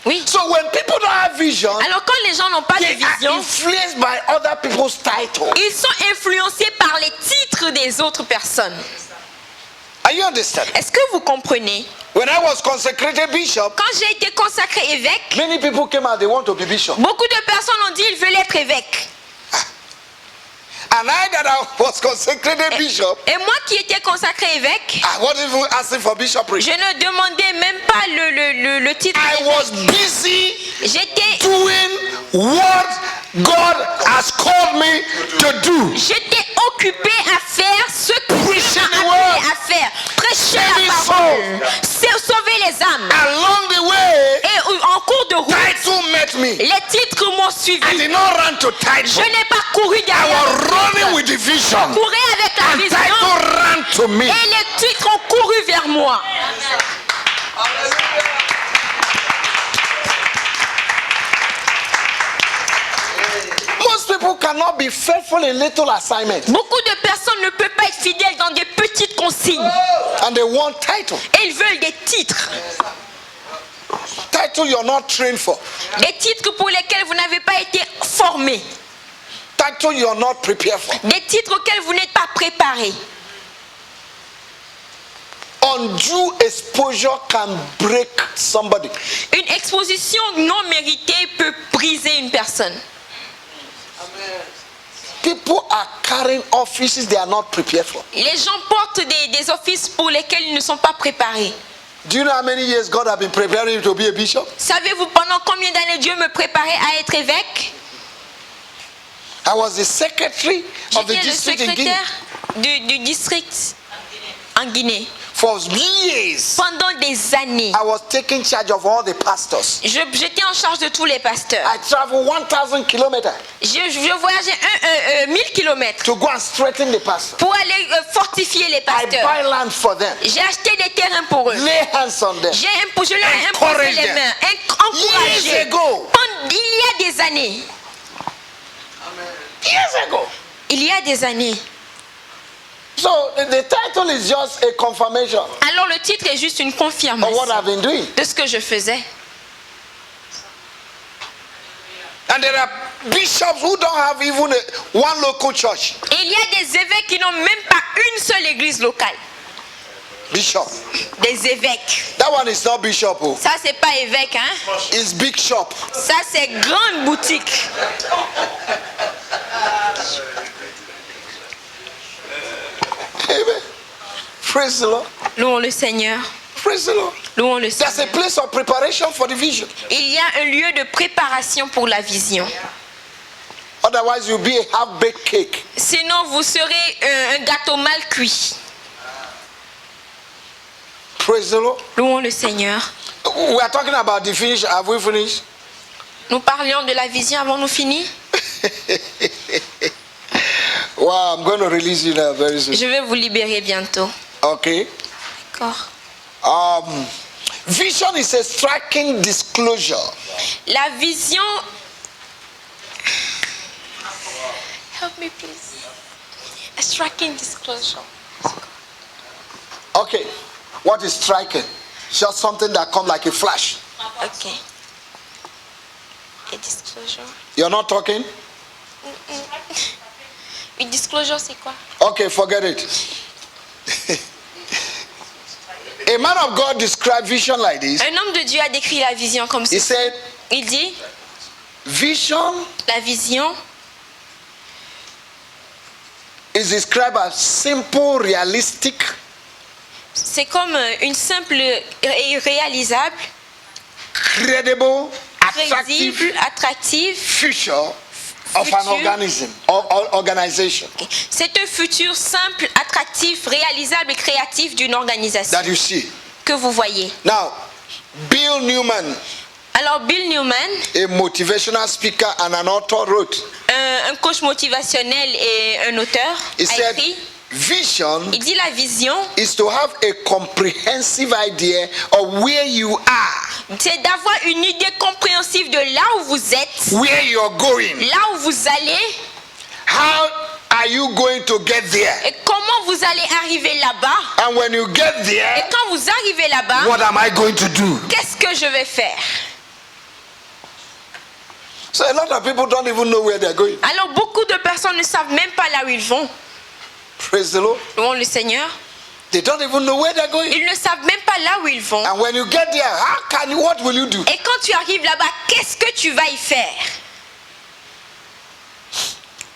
Oui. So when people don't have vision, Alors quand les gens n'ont pas de they are vision, influenced by other people's titles. ils sont influencés par les titres des autres personnes. Are you understand? Est-ce que vous comprenez? When I was consecrated bishop, Quand j'ai été consacré évêque, many people came out, they want to be bishop. beaucoup de personnes ont dit ils veulent être évêque. And I that I was consecrated bishop, Et moi qui étais consacré évêque, I wasn't even asking for bishopric. je ne demandais même pas le titre I was busy d'évêque. doing what God has called me to do. J'étais occupé à faire ce que Dieu Preaching the m'a word. appelé à faire. Prêcher Saving la parole. C'est sauver les âmes. Along the way, Et en cours de route, title met me. les titres m'ont I suivi. did not run to Je title. n'ai pas couru I derrière was le running titre. with the vision. Courais avec la And vision. title ran to me. Et les titres ont couru vers moi. Most people cannot be faithful in little assignments. Beaucoup de personnes ne peuvent pas être fidèles dans des petites consignes. And they want title. Et ils veulent des titres. Title you're not trained for. Des titres pour lesquels vous n'avez pas été formé. Title you're not prepared for. Des titres auxquels vous n'êtes pas préparé. Undue exposure can break somebody. Une exposition non méritée peut briser une personne. People are carrying offices they are not prepared for. Les gens portent des offices pour lesquels ils ne sont pas préparés. Do you know how many years God has been preparing you to be a bishop? Savez-vous pendant combien d'années Dieu me préparait à être évêque? I was the secretary of the J'étais le district in Guinea secrétaire du district en Guinée. for years. Pendant des années, I was taking charge of all the pastors. j'étais en charge de tous les pasteurs. I traveled 1,000 kilometers Je voyageais 1000 kilomètres to go and strengthen the pastors. pour aller fortifier les I pasteurs. buy land for them, J'ai acheté des terrains pour eux. lay hands on them. Je leur ai imposé Encourage les them. mains, Years encouragé. ago, Il y a des années. years ago. Il y a des années. So the title is just a confirmation Alors le titre est juste une of what confirmation I've been doing. de ce que je faisais. And there are bishops who don't have even one local church. Et il y a des évêques qui n'ont même pas une seule église locale. Bishop. Des évêques. That one is not bishop. Oh. Ça, c'est pas évêque, hein? It's big shop. Ça, c'est grande boutique. Amen. Praise the Lord. Louons le Seigneur. Praise the Lord. Louons le There's a Seigneur. place of preparation for the vision. Il y a un lieu de préparation pour la vision. Otherwise, you'll be a half-baked cake. Sinon, vous serez un gâteau mal cuit. Praise the Lord. Louons le Seigneur. We are talking about the finish. Have we finished? Nous parlions de la vision. Avons-nous fini? Wow, I'm going to release you now very soon. Je vais vous libérer bientôt. Okay. D'accord. Vision is a striking disclosure La vision. Help me, please. A striking disclosure. Okay. What is striking? Just something that comes like a flash. Okay. A disclosure. You're not talking? Une disclosure, c'est quoi? Okay, forget it. A man of God described vision like this. Un homme de Dieu a décrit la vision comme He ceci. said, Il dit, vision la vision is described as simple, realistic, c'est comme une simple et réalisable, credible, attractive crédible, attractive. future of an organism or organization C'est un futur simple, attractif, réalisable et créatif d'une organisation that you see. que vous voyez. Now, Bill Newman, Alors Bill Newman, a motivational speaker and an author, wrote, un coach motivationnel et un auteur, he a said, écrit, vision il dit la vision, is to have a comprehensive idea of where you are, c'est d'avoir une idée compréhensive de là où vous êtes, where you're going, là où vous allez how are you going to get there, et comment vous allez arriver là-bas. and when you get Et there, quand vous arrivez là-bas, what am I going to do? qu'est-ce que je vais faire? So a lot of people don't even know where they're going. Alors beaucoup de personnes ne savent même pas là où ils vont. Praise the Lord. Louons le Seigneur. They don't even know where they're going. Ils ne savent même pas là où ils vont. And when you get there, what will you do? Et quand tu arrives là-bas, qu'est-ce que tu vas y faire?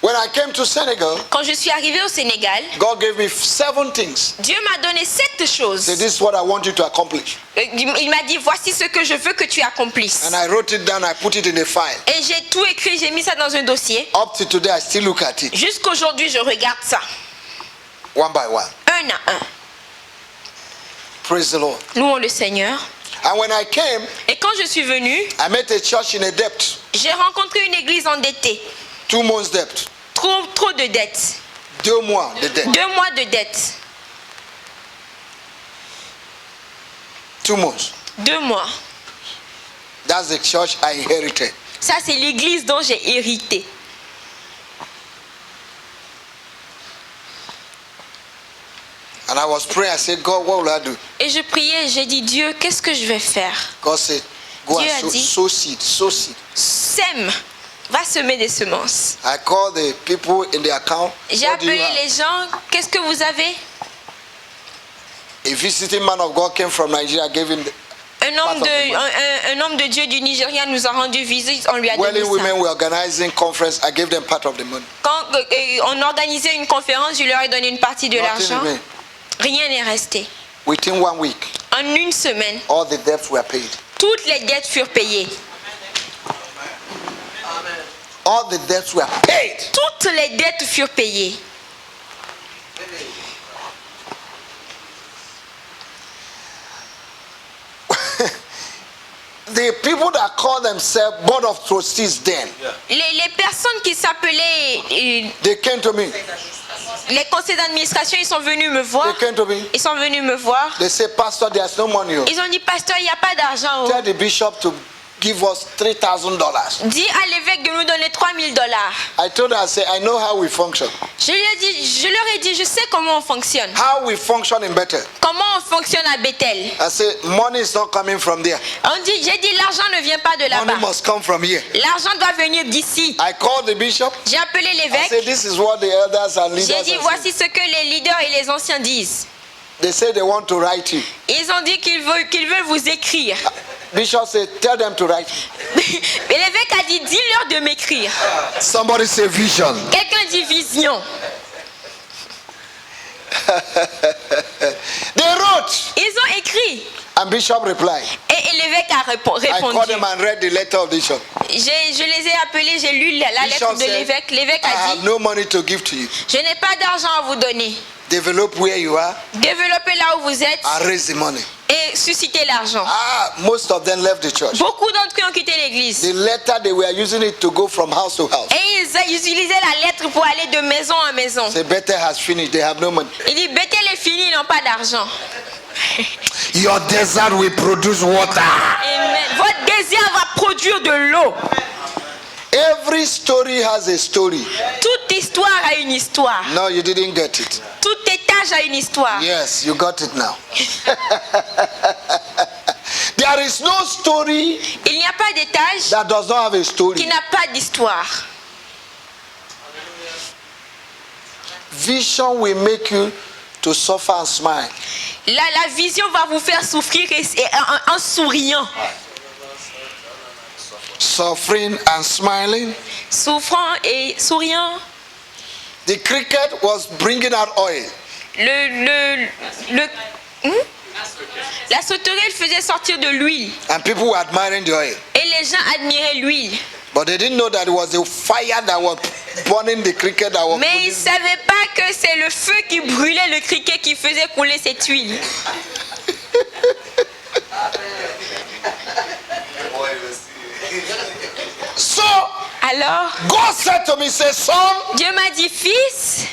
When I came to Senegal, Quand je suis arrivé au Sénégal, God gave me 7 things. Dieu m'a donné 7 choses. Say, this is what I want you to accomplish. Il m'a dit, voici ce que je veux que tu accomplisses. And I wrote it down, I put it in a file. Et j'ai tout écrit, j'ai mis ça dans un dossier. Up to today, I still look at it. Jusqu'aujourd'hui, je regarde ça. One by one. Un à un. Praise the Lord. Louons le Seigneur. And when I came, Et quand je suis venu, I met a church in a debt. j'ai rencontré une église endettée. 2 months debt. Trop de dettes. 2 mois de debt. 2 mois de dettes. 2 months. 2 mois. That's the church I inherited. Ça, c'est l'église dont j'ai hérité. And I was praying, I said, God, what will I do? Et je priais, j'ai dit, Dieu, qu'est-ce que je vais faire? God said, go Dieu and a dit, sow seed, sow seed. Sème, va semer des semences. I called the people in the account. J'ai What do you appelé have? les gens, qu'est-ce que vous avez? A visiting man of God came from Nigeria, gave him the Un homme de Dieu du Nigeria nous a rendu visite, on lui a donné Welling ça. women were organizing conference. I gave them part of the money. Quand on organisait une conférence, je leur ai donné une partie de Nothing l'argent. remained. Rien n'est resté. Within 1 week, En une semaine, all the debts were paid. toutes les dettes furent payées. All the debts were paid. Toutes les dettes furent payées. The people that call themselves board of trustees then, Les personnes qui s'appelaient they came to me. les conseils d'administration, ils sont venus me voir. They came to me. Ils sont venus me voir. They say, Pastor, there's no money. Ils ont dit, pasteur, il n'y a pas d'argent. Tell the bishop to give us $3,000. Dis à l'évêque de nous donner $3,000. I told her, I said, I know how we function. Je leur ai dit, je sais comment on fonctionne. How we function in Bethel. Comment on fonctionne à Bethel. I said, money is not coming from there. J'ai dit, l'argent ne vient pas de là-bas. Money must come from here. L'argent doit venir d'ici. I called the bishop. J'ai appelé I said, l'évêque. this is what the elders and leaders J'ai dit, are saying. voici ce que les leaders et les anciens disent. They say they want to write you. Ils ont dit qu'ils veulent vous écrire. Bishop said, tell them to write. Et l'évêque a dit, dis-leur de m'écrire. Somebody say vision. Quelqu'un dit vision. They wrote. Ils ont écrit. And Bishop replied. Et l'évêque a I called répondu. them and read the letter of Bishop. Je les ai appelés, j'ai lu la lettre Bishop de said, l'évêque. L'évêque I a have dit, no money to give to you. je n'ai pas d'argent à vous donner. Develop where you are Développez là où vous êtes and raise the money. et suscitez l'argent. Most of them left the church. Beaucoup d'entre eux ont quitté l'église. The letter, they were using it to go from house to house. Et ils utilisaient la lettre pour aller de maison en maison. Say, Bethel has finished. They have no money. Il dit, Bethel est fini, ils n'ont pas d'argent. Your desert will produce water. Amen. Votre désir va produire de l'eau. Every story has a story. Toute histoire a une histoire. No, you didn't get it. Tout étage a une histoire. Yes, you got it now. There is no story Il n'y a pas d'étage that does not have a qui story. n'a pas d'histoire. Vision will make you to suffer and smile. La vision va vous faire souffrir en souriant. Suffering and smiling. Souffrant et souriant. The cricket was bringing out oil. La sauterelle faisait sortir de l'huile. And people were admiring the oil. Et les gens admiraient l'huile. But they didn't know that it was the fire that was burning the cricket that was Mais ils ne producing. savaient pas que c'est le feu qui brûlait le criquet qui faisait couler cette huile. So Alors, God said to me, say, son, Dieu m'a dit, fils,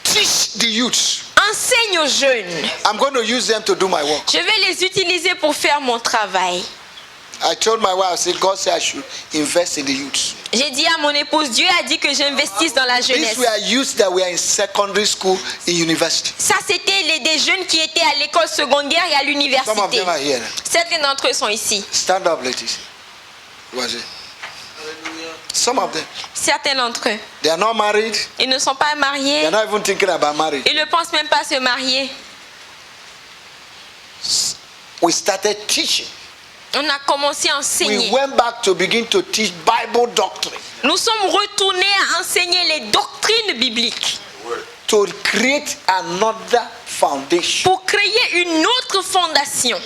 teach the youth. enseigne aux jeunes. I'm going to use them to do my work. Je vais les utiliser pour faire mon travail. I told my wife, I said, God said I should invest in the youth. J'ai dit à mon épouse, Dieu a dit que j'investisse dans la jeunesse. These were youths that were in secondary school, in university. Ça, c'était des jeunes qui étaient à l'école secondaire et à Some of l'université. them are here. Certains d'entre eux sont ici. Stand up, ladies. Was it? Some of them, Certains d'entre eux, they are not married. ils ne sont pas They mariés. are not even thinking about marriage. Ils ne pensent même pas se marier. We started teaching. On a commencé à We enseigner. went back to begin to teach Bible doctrine Nous sommes retournés à enseigner les doctrines bibliques to create another foundation. pour créer une autre fondation.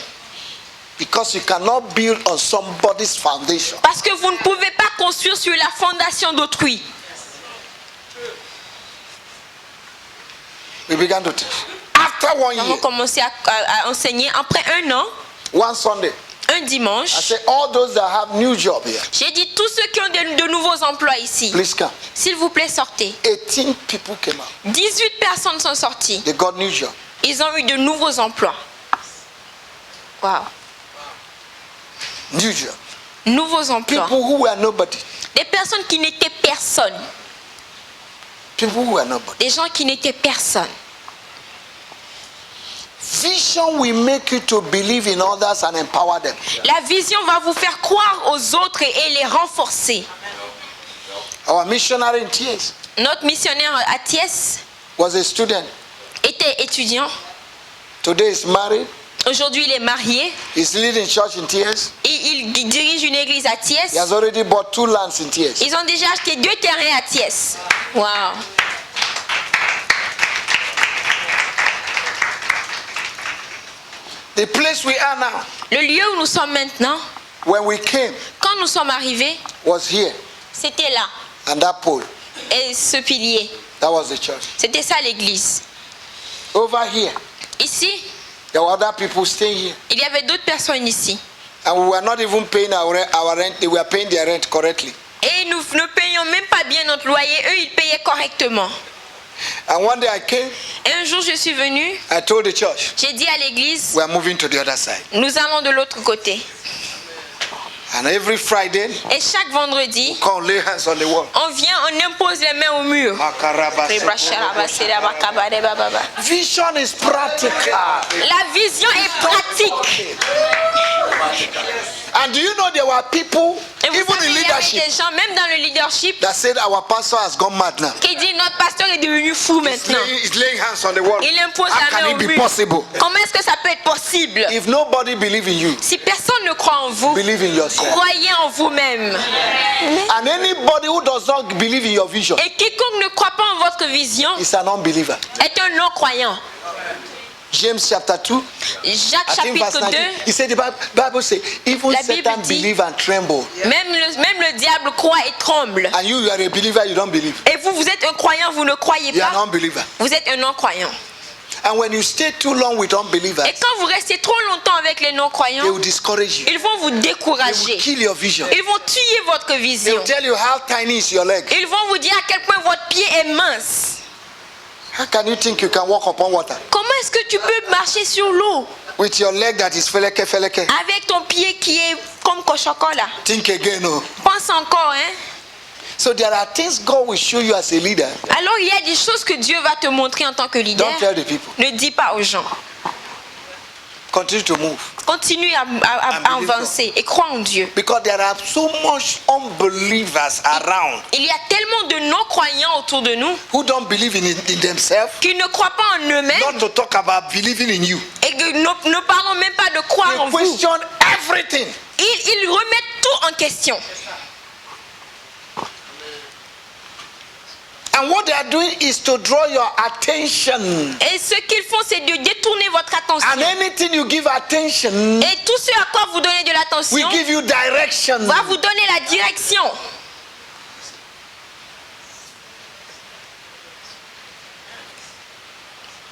Because you cannot build on somebody's foundation. Parce que vous ne pouvez pas construire sur la fondation d'autrui. We began to teach. After 1 Nous avons year, commencé à enseigner. Après un an, one Sunday, un I dimanche, said, all those that have new job here, j'ai dit tous ceux qui ont de nouveaux emplois ici, please come. s'il vous plaît, sortez. 18 people came out. 18 personnes sont sorties. They got new job. Ils ont eu de nouveaux emplois. Wow. New job. Nouveaux emplois. People who were nobody. Des personnes qui n'étaient personne. People who were nobody. Des gens qui n'étaient personne. Vision will make you to believe in others and empower them. La vision va vous faire croire aux autres et les renforcer. Our missionary in tears Notre missionnaire à Thiès was a student. était étudiant. Today is married. Aujourd'hui, il est marié. He's leading church in tears. Et il dirige une église à Thiès. He has already bought 2 lands in tears. Ils ont déjà acheté 2 terrains à Thiès. Wow. The place we are now, Le lieu où nous sommes maintenant, when we came, quand nous sommes arrivés, was here. c'était là. And that pole, Et ce pilier, that was the church. c'était ça l'église. Over here, Ici, there were other people staying here. il y avait d'autres personnes ici. And we were not even paying our rent. They were paying their rent correctly. Et nous ne payions même pas bien notre loyer. Eux, ils payaient correctement. And one day I came, Et un jour, je suis venue, I told the church, j'ai dit à l'église, we are moving to the other side. nous allons de l'autre côté. And every Friday, Et chaque vendredi, come lay hands on the wall. on vient, on impose les mains au mur. Vision is practical. La vision est pratique. And do you know there were people, Et vous even savez, in il y avait leadership, des gens, même dans le leadership, that said our pastor has gone mad now. qui disent notre pasteur est devenu fou maintenant. He's laying hands on the wall. Il impose How la can main it au be mur. possible? Comment est-ce que ça peut être possible? If nobody believes in you, Si personne ne croit en vous, believe in yourself. croyez en vous-même. And anybody who does not believe in your vision Et quiconque ne croit pas en votre vision is an unbeliever. est un non-croyant. James chapter 2, Jacques I think verse chapitre 19. 2, He said the Bible says, even La Bible Satan dit- believe and tremble. même le diable croit et tremble. And you are a believer, you don't believe. Et vous, vous êtes un croyant, vous ne croyez You are pas. an unbeliever. Vous êtes un non-croyant. And when you stay too long with unbelievers, Et quand vous restez trop longtemps avec les they non-croyants, will discourage you. ils vont vous They will décourager. kill your vision. Ils vont tuer votre They vision. will tell you how tiny is your leg. Ils vont vous dire à quel point votre pied est mince. How can you think you can walk upon water Comment est-ce que tu peux marcher sur l'eau with your leg that is feleke feleke? avec ton pied qui est comme cochocola? Think again, oh. Pense encore, hein? So there are things God will show you as a leader. Alors il y a des choses que Dieu va te montrer en tant que leader. Don't tell the people. Ne dis pas aux gens. Continue to move. Continue à believe avancer et crois en Dieu. Because there are so much unbelievers around Il y a tellement de non-croyants autour de nous who don't believe in themselves. qui ne croient pas en eux-mêmes Not to talk about believing in you. et que ne parlons même pas de croire en They vous. question everything. Ils remettent tout en question. And what they are doing is to draw your attention. Et ce qu'ils font, c'est de détourner votre attention. And anything you give attention Et tout ce à quoi vous donnez de l'attention will give you direction. va vous donner la direction.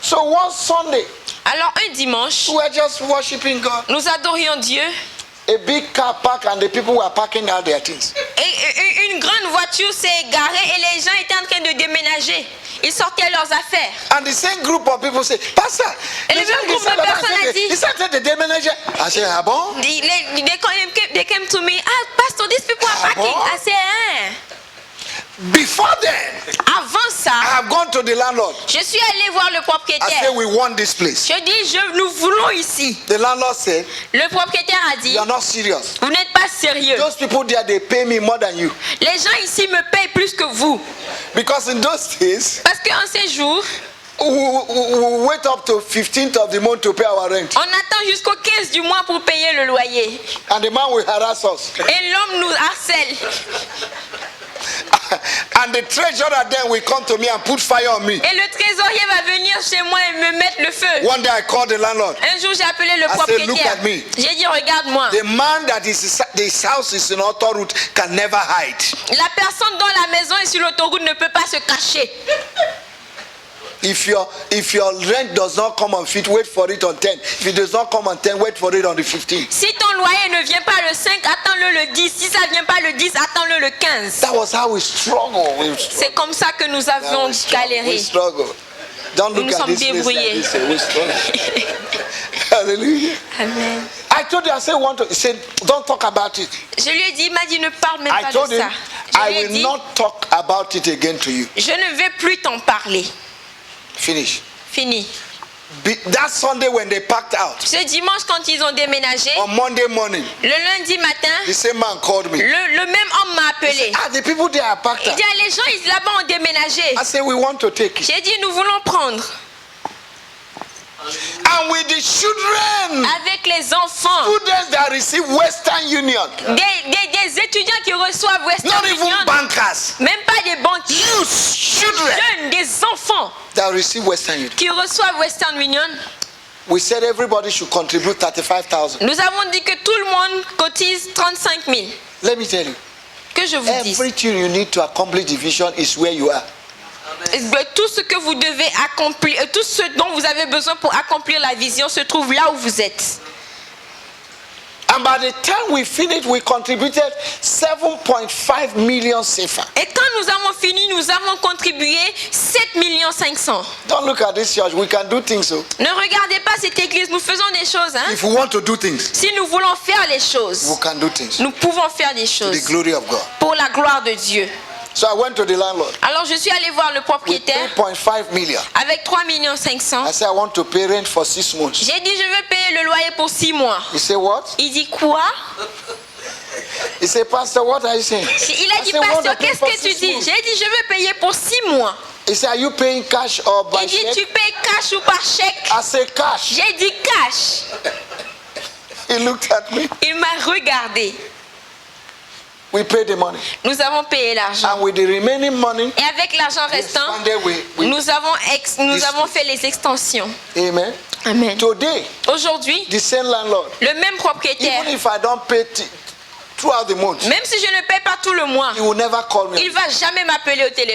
So one Sunday, Alors un dimanche, we were just worshiping God. nous adorions Dieu A big car parked and the people were parking out their things. et une grande voiture s'est garée et les gens étaient en train de déménager. Ils sortaient leurs affaires. And the same group of people say, Pastor, Et le même groupe de personnes a dit- he started the day manager. I said, ah bon? They came to me, pastor, these people are Ah parking. bon? I said, Before then, Avant I ça, have gone to the landlord. je suis allé voir le I said, propriétaire. we want this place. Je dis, nous voulons ici. The landlord said, Le propriétaire a dit, you are not serious. vous n'êtes pas sérieux. Those people there, they pay me more than you. Les gens ici me payent plus que vous. Because in those days, Parce qu'en ces jours, we wait up to 15th of the month to pay our rent. on attend jusqu'au 15 du mois pour payer le loyer. And the man will harass us. Et l'homme nous harcèle. And the treasurer then will come to me and put fire on me. Et le trésorier va venir chez moi et me mettre le feu. One day I called the landlord. Un jour, j'ai appelé le I said, look propriétaire. at me. J'ai dit, regarde-moi. The man that is this house is in auto route can never hide. La personne dont la maison est sur l'autoroute ne peut pas se cacher. If your rent does not come on 5th, wait for it on 10. If it does not come on 10, wait for it on the 15th. Si ton loyer ne vient pas le 5, attends-le le 10. Si ça ne vient pas le 10, attends-le le 15. That was how we struggle. C'est comme ça que nous avions We galéré. struggle. Don't Nous look nous at sommes this place like débrouillés. this. We struggle. Hallelujah. Amen. I told you, I said, he said, don't talk about it. Je lui ai dit, il m'a dit, ne parle même I pas told de him, ça. Je I lui ai will dit, not talk about it again to you. je ne vais plus t'en parler. Finish. Fini. That Sunday when they packed out, Ce dimanche, quand ils ont déménagé, on Monday morning, le lundi matin, the same man called me. le même homme m'a appelé. The people there are packed Il out. dit, ah, les gens ils, là-bas ont déménagé. I said, we want to take it. J'ai dit, nous voulons prendre. And with the children, Avec les enfants, students that receive Western Union, des étudiants qui reçoivent Western not even Union, bankers, même pas des banquiers, youth, children jeunes, des enfants that receive Western Union. qui reçoivent Western Union. We said everybody should contribute 35,000. Nous avons dit que tout le monde cotise 35 000. Let me tell you, Que je vous dise, everything you need to accomplish the vision is where you are. tout ce que vous devez accomplir, tout ce dont vous avez besoin pour accomplir la vision se trouve là où vous êtes. And by the time we finished, we contributed 7.5 million CFA. Et quand nous avons fini, nous avons contribué 7 500 000. Don't look at this church. We can do things. So, Ne regardez pas cette église, nous faisons des choses. Hein? if we want to do things, Si nous voulons faire les we choses, can do things. nous pouvons faire des To choses the glory of God. pour la gloire de Dieu. So I went to the landlord Alors je suis allé voir le with propriétaire 3.5 million. avec 3 500 000. I said, I want to pay rent for 6 months. J'ai dit, je veux payer le loyer pour 6 mois. He said, what? Il dit, quoi? He said, Pastor, what are you saying? Il a I dit, said, "Want pasteur, to pay qu'est-ce for que tu 6 dis? months?" J'ai dit, je veux payer pour 6 mois. He said, are you paying cash or by Il dit, check? tu payes cash ou par chèque? I said, cash. J'ai dit cash. He looked at me. Il m'a regardé. We paid the money. Nous avons payé l'argent. And with the remaining money, Et avec l'argent restant, expanded, we nous avons fait les extensions. amen. Amen. Today, Aujourd'hui, the same landlord, le même propriétaire, even if I don't pay throughout the month, même si je ne paye pas tout le mois, he will never call me. il ne va jamais m'appeler au téléphone.